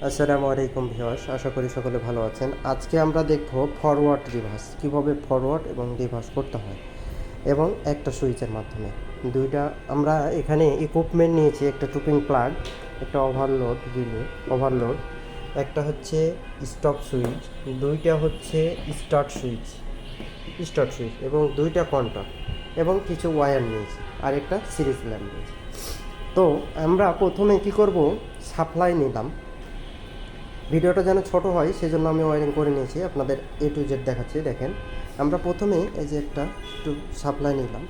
আসসালামু আলাইকুম ভিউয়ার্স, আশা করি সকলে ভালো আছেন। আজকে আমরা দেখব ফরওয়ার্ড রিভার্স কীভাবে ফরওয়ার্ড এবং রিভার্স করতে হয় এবং একটা সুইচের মাধ্যমে। দুইটা আমরা এখানে ইকুইপমেন্ট নিয়েছি, একটা টুপিং প্লাগ, একটা ওভারলোড রিলে ওভারলোড, একটা হচ্ছে স্টপ সুইচ, দুইটা হচ্ছে স্টার্ট সুইচ এবং দুইটা কন্ট্যাক্ট এবং কিছু ওয়্যার নিয়েছি আর একটা সিরিজ ল্যাম্প নিয়েছি। তো আমরা প্রথমে কি করব, সাপ্লাই নিলাম। ভিডিওটা যেন ছোট হয় সেজন্য আমি ওয়ারিং করে নিয়েছি, আপনাদের A to Z দেখাচ্ছি। দেখেন, আমরা প্রথমে এই যে একটা একটু সাপ্লাই নিলাম,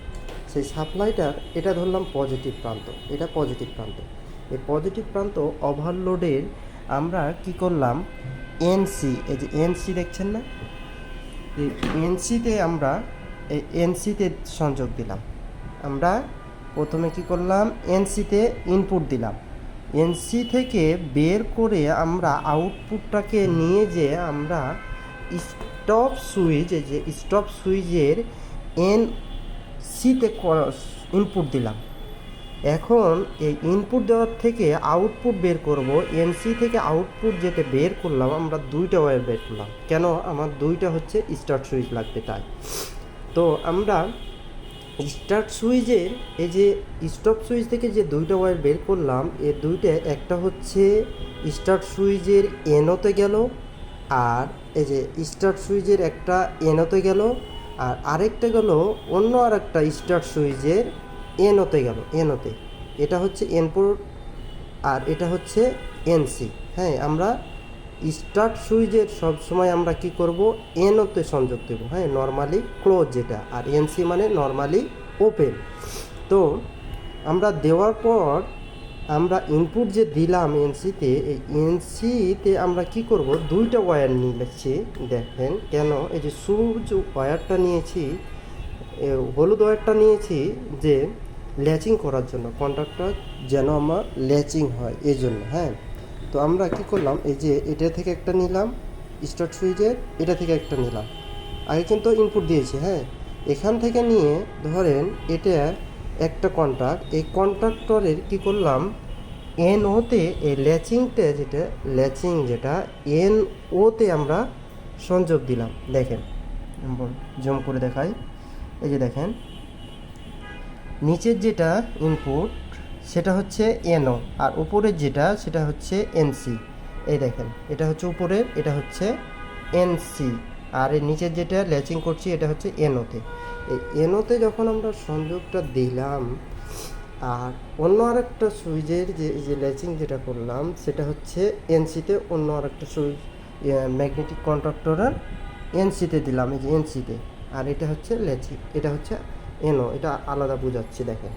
সেই সাপ্লাইটার এটা ধরলাম পজিটিভ প্রান্ত, এটা পজিটিভ প্রান্ত। এই পজিটিভ প্রান্ত ওভারলোডের আমরা কি করলাম, এনসি, এই যে এনসি দেখছেন না, এই এনসিতে আমরা এই এনসিতে সংযোগ দিলাম। আমরা প্রথমে কি করলাম, এনসিতে ইনপুট দিলাম, এনসি থেকে বের করে আমরা আউটপুটটাকে নিয়ে যে আমরা স্টপ সুইচ, এই যে স্টপ সুইচের এনসিতে ইনপুট দিলাম। এখন এই ইনপুট দেওয়ার থেকে আউটপুট বের করব, এনসি থেকে আউটপুট যেটা বের করলাম আমরা দুইটা ওয়্যার বের করলাম। কেন, আমার দুইটা হচ্ছে স্টার্ট সুইচ লাগবে তাই। তো আমরা স্টার্ট সুইচের এই যে স্টপ সুইচ থেকে যে দুইটা ওয়্যার বের করলাম, এই দুইটা একটা হচ্ছে স্টার্ট সুইচের এনোতে গেল, আর এই যে স্টার্ট সুইচের একটা এনোতে গেল, আর আরেকটা গেল অন্য আর একটা স্টার্ট সুইচের এনোতে গেল, এনোতে। এটা হচ্ছে ইনপুট আর এটা হচ্ছে এনসি। হ্যাঁ, আমরা স্টার্ট সুইচের সবসময় আমরা কি করব, এনোতে সংযোগ দেব, হ্যাঁ, নর্মালি ক্লোজ যেটা, আর এনসি মানে নর্মালি ওপেন। তো আমরা দেওয়ার পর আমরা ইনপুট যে দিলাম এনসিতে, এই এনসিতে আমরা কি করব, দুইটা ওয়্যার নিয়েছি। দেখেন কেন, এই যে সূর্য ওয়্যারটা নিয়েছি, হলুদ ওয়্যারটা নিয়েছি যে ল্যাচিং করার জন্য, কন্ট্যাক্টটা যেন আমার ল্যাচিং হয় এই জন্য। হ্যাঁ, তো আমরা কি করলাম, এই যে এটা থেকে একটা নিলাম স্টার্ট সুইচের, এটা থেকে একটা নিলাম, আগে কিন্তু ইনপুট দিয়েছি। হ্যাঁ, এখান থেকে নিয়ে ধরেন এটা একটা কন্ট্যাক্ট, এই কন্ট্রাক্টরের কি করলাম, এন ওতে এই ল্যাচিংটা যেটা এন ওতে আমরা সংযোগ দিলাম। দেখেন, জুম করে দেখাই, এই যে দেখেন নিচের যেটা ইনপুট সেটা হচ্ছে এনও, আর উপরের যেটা সেটা হচ্ছে এনসি। এই দেখেন, এটা হচ্ছে উপরের, এটা হচ্ছে এনসি, আর এর নিচের যেটা ল্যাচিং করছি এটা হচ্ছে এনওতে। এই এনওতে যখন আমরা সংযোগটা দিলাম, আর অন্য আরেকটা সুইচের যে ল্যাচিং যেটা করলাম সেটা হচ্ছে এনসিতে, অন্য আরেকটা সুইচ ম্যাগনেটিক কন্ট্রাক্টরের এনসিতে দিলাম, এই যে এনসিতে, আর এটা হচ্ছে ল্যাচিং, এটা হচ্ছে এনও, এটা আলাদা বোঝাচ্ছি। দেখেন,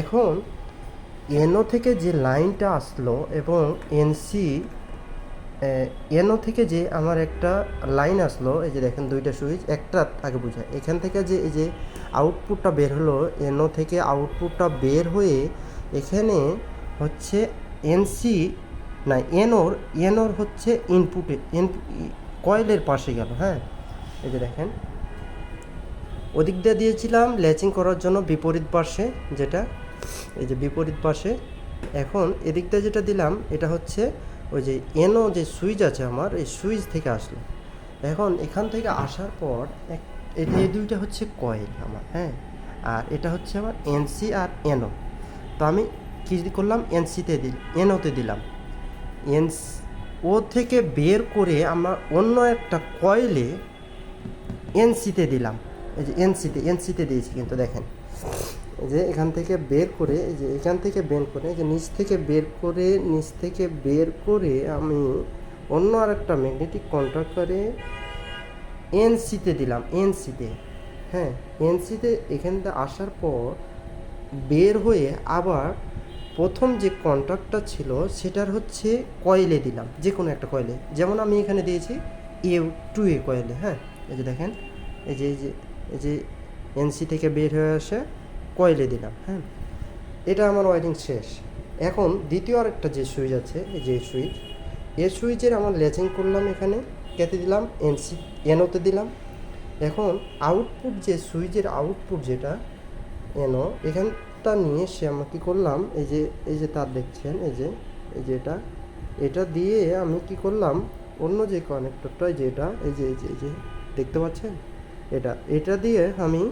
এখন এনও থেকে যে লাইনটা আসলো এবং এনসি এনও থেকে যে আমার একটা লাইন আসলো, এই যে দেখেন দুইটা সুইচ, একটা আগে বোঝায়, এখান থেকে যে এই যে আউটপুটটা বের হলো, এনও থেকে আউটপুটটা বের হয়ে এখানে হচ্ছে এনসি না এনওর হচ্ছে ইনপুটে কয়েলের পাশে গেল। হ্যাঁ, এই যে দেখেন ওদিক দিয়ে দিয়েছিলাম ল্যাচিং করার জন্য বিপরীত পাশে, যেটা এই যে বিপরীত পাশে। এখন এদিক দিয়ে যেটা দিলাম এটা হচ্ছে ওই যে এনও যে সুইচ আছে আমার, এই সুইচ থেকে আসলো। এখন এখান থেকে আসার পর এই দুইটা হচ্ছে কয়েল আমার। হ্যাঁ, আর এটা হচ্ছে আমার এনসি আর এনও। তো আমি কী করলাম, এনওতে দিলাম, ও থেকে বের করে আমরা অন্য একটা কয়েলে এনসিতে দিলাম। এই যে এনসিতে দিয়েছি, কিন্তু দেখেন এই যে এখান থেকে বের করে, এই যে এখান থেকে বের করে, এই যে নিচ থেকে বের করে আমি অন্য আর একটা ম্যাগনেটিক কন্ট্রাক্টরে এনসিতে দিলাম, এনসিতে। হ্যাঁ, এনসিতে এখানটা আসার পর বের হয়ে আবার প্রথম যে কন্ট্রাক্টটা ছিল সেটার হচ্ছে কয়েলে দিলাম, যে কোনো একটা কয়েলে, যেমন আমি এখানে দিয়েছি A2 কয়েলে। হ্যাঁ, এই যে দেখেন, এই যে এনসি থেকে বের হয়ে আসে কয়েলে দিলাম। হ্যাঁ, এটা আমার ওয়ারিং শেষ। এখন দ্বিতীয় আরেকটা যে সুইচ আছে, এই যে সুইচের আমার ল্যাচিং করলাম, এখানে কেটে দিলাম, এনওতে দিলাম। এখন আউটপুট যে সুইচের আউটপুট যেটা এনও, এখানটা নিয়ে এসে আমরা কী করলাম, এই যে তার দেখছেন, এই যে এটা এটা দিয়ে আমি কি করলাম, অন্য যে কানেক্টরটা যেটা এই যে দেখতে পাচ্ছেন, এটা দিয়ে আমি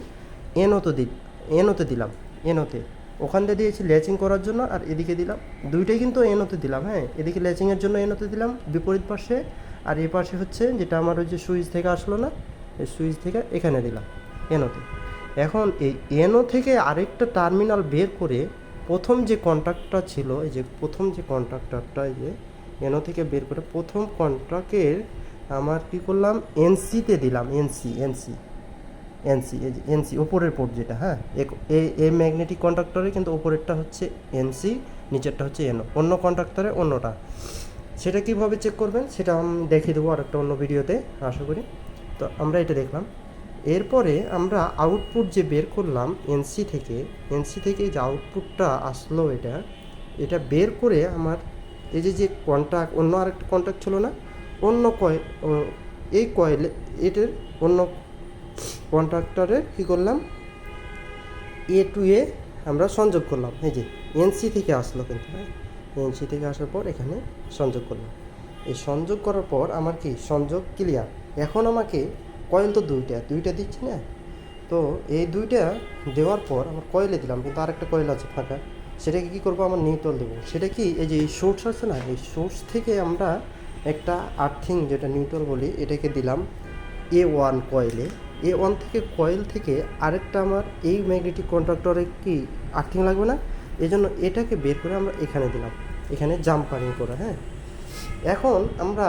এনোতে দিলাম, এনোতে ওখান দিয়ে দিয়েছি ল্যাচিং করার জন্য, আর এদিকে দিলাম, দুইটাই কিন্তু এনোতে দিলাম। হ্যাঁ, এদিকে ল্যাচিংয়ের জন্য এনোতে দিলাম বিপরীত পাশে, আর এই পাশে হচ্ছে যেটা আমার ওই যে সুইচ থেকে আসলো না, এই সুইচ থেকে এখানে দিলাম এনোতে। এখন এই এনো থেকে আরেকটা টার্মিনাল বের করে প্রথম যে কন্ট্যাক্টটা ছিল, এই যে প্রথম যে কন্ট্যাক্টরটা, এই যে এনো থেকে বের করে প্রথম কন্ট্রাক্টের আমার কি করলাম, এনসিতে দিলাম, এনসি এই যে এনসি ওপরের পোর্ট যেটা। হ্যাঁ, এই ম্যাগনেটিক কন্ডাক্টরে কিন্তু ওপরেরটা হচ্ছে এনসি, নিচেরটা হচ্ছে এনও, অন্য কন্ডাক্টরে অন্যটা। সেটা কীভাবে চেক করবেন সেটা আমি দেখিয়ে দেবো আরেকটা অন্য ভিডিওতে আশা করি। তো আমরা এটা দেখলাম, এরপরে আমরা আউটপুট যে বের করলাম এনসি থেকে যে আউটপুটটা আসলো, এটা বের করে আমার এই যে কন্ট্যাক্ট, অন্য আরেকটা কন্ট্যাক্ট ছিল না, অন্য এই কয়েল এটার অন্য কন্ট্রাক্টরের কী করলাম, এ টু এ আমরা সংযোগ করলাম। এই যে এনসি থেকে আসলো কিন্তু, হ্যাঁ, এনসি থেকে আসার পর এখানে সংযোগ করলাম। এই সংযোগ করার পর আমার কি সংযোগ ক্লিয়ার। এখন আমাকে কয়েল তো দুইটা দিচ্ছি না, তো এই দুইটা দেওয়ার পর আমার কয়েলে দিলাম, কিন্তু আরেকটা কয়েল আছে ফাঁকা, সেটাকে কী করবো, আমার নিউট্রাল দেবো। সেটা কি, এই যে এই সোর্স আছে না, এই সোর্স থেকে আমরা একটা আর্থিং যেটা নিউট্রাল বলি, এটাকে দিলাম A1 কয়েলে। A1 থেকে কয়েল থেকে আরেকটা আমার এই ম্যাগনেটিক কন্ট্রাক্টরে কি আর্থিং লাগবে না, এই জন্য এটাকে বের করে আমরা এখানে দিলাম, এখানে জাম্পারিং করে। হ্যাঁ, এখন আমরা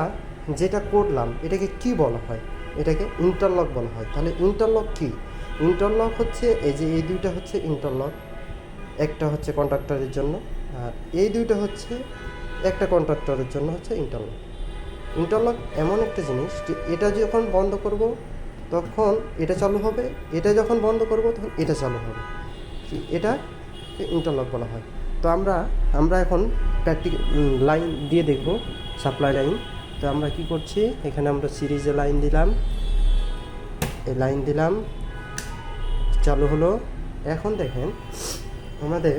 যেটা করলাম এটাকে কি বলা হয়, এটাকে ইন্টারলক বলা হয়। তাহলে ইন্টারলক কি, ইন্টারলক হচ্ছে এই যে এই দুইটা হচ্ছে ইন্টারলক, একটা হচ্ছে কন্ট্রাক্টরের জন্য, আর এই দুইটা হচ্ছে একটা কন্ট্রাক্টরের জন্য হচ্ছে ইন্টারলক। ইন্টারলক এমন একটা জিনিস যে এটা যখন বন্ধ করব তখন এটা চালু হবে, এটা যখন বন্ধ করব তখন এটা চালু হবে, এটা ইন্টারলক বলা হয়। তো আমরা এখন প্র্যাকটিক্যাল লাইন দিয়ে দেখব, সাপ্লাই লাইন। তো আমরা কি করছি, এখানে আমরা সিরিজে লাইন দিলাম, এই লাইন দিলাম, চালু হলো। এখন দেখেন আমাদের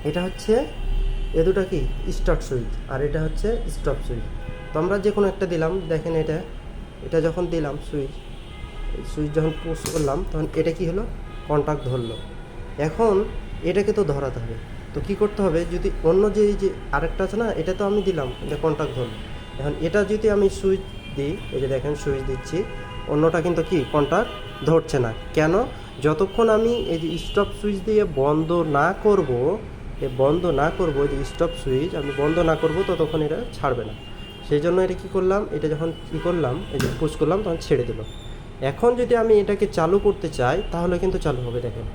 এটা হচ্ছে এ দুটা কি স্টার্ট সুইচ, আর এটা হচ্ছে স্টপ সুইচ। তো আমরা যে কোনো একটা দিলাম, দেখেন এটা যখন দিলাম সুইচ যখন পুশ করলাম তখন এটা কি হলো, কন্ট্যাক্ট ধরলো। এখন এটাকে তো ধরাতে হবে, তো কি করতে হবে, যদি অন্য যে এই যে আরেকটা আছে না, এটা তো আমি দিলাম, এটা কন্ট্যাক্ট ধরলো। এখন এটা যদি আমি সুইচ দিই, এই যে দেখেন সুইচ দিচ্ছি, অন্যটা কিন্তু কি কন্ট্যাক্ট ধরছে না। কেন, যতক্ষণ আমি এই যে স্টপ সুইচ দিয়ে বন্ধ না করব, যে স্টপ সুইচ আমি বন্ধ না করব, ততক্ষণ এটা ছাড়বে না। সেই জন্য এটা কী করলাম, এটা যখন কী করলাম, এই যে পুশ করলাম তখন ছেড়ে দিল। এখন যদি আমি এটাকে চালু করতে চাই তাহলে কিন্তু চালু হবে। দেখেন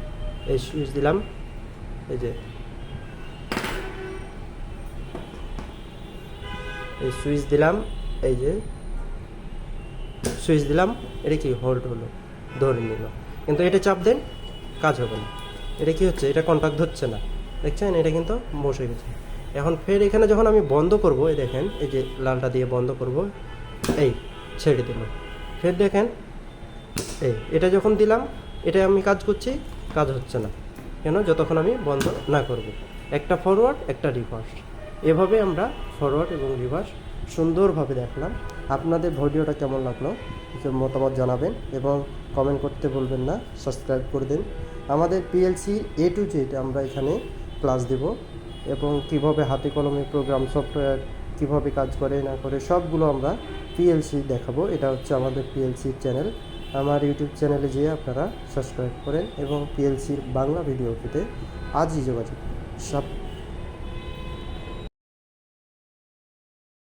এই সুইচ দিলাম, এই যে এই সুইচ দিলাম, এই যে সুইচ দিলাম, এটা কি হোল্ড হলো, ধরে নিল। কিন্তু এটা চাপ দেন, কাজ হবে না। এটা কি হচ্ছে, এটা কন্ট্যাক্ট ধরছে না, দেখছেন, এটা কিন্তু বসে গেছে। এখন ফের এখানে যখন আমি বন্ধ করব, এই দেখেন এই যে লালটা দিয়ে বন্ধ করব, এই ছেড়ে দিল। ফের দেখেন এটা যখন দিলাম, এটা আমি কাজ করছি, কাজ হচ্ছে না। কেন, যতক্ষণ আমি বন্ধ না করব। একটা ফরওয়ার্ড একটা রিভার্স, এভাবে আমরা ফরওয়ার্ড এবং রিভার্স সুন্দরভাবে দেখলাম। আপনাদের ভিডিওটা কেমন লাগলো কিছু মতামত জানাবেন, এবং কমেন্ট করতে বলবেন না, সাবস্ক্রাইব করে দিন। আমাদের PLC A to Z আমরা এখানে ক্লাস দেব, এবং কিভাবে হাতে কলমে প্রোগ্রাম সফটওয়্যার কিভাবে কাজ করে না করে সবগুলো আমরা PLC দেখাবো। এটা হচ্ছে আমাদের PLC চ্যানেল। আমার ইউটিউব চ্যানেলে যেয়ে আপনারা সাবস্ক্রাইব করেন এবং PLCর বাংলা ভিডিও পেতে আজই যোগাযোগ।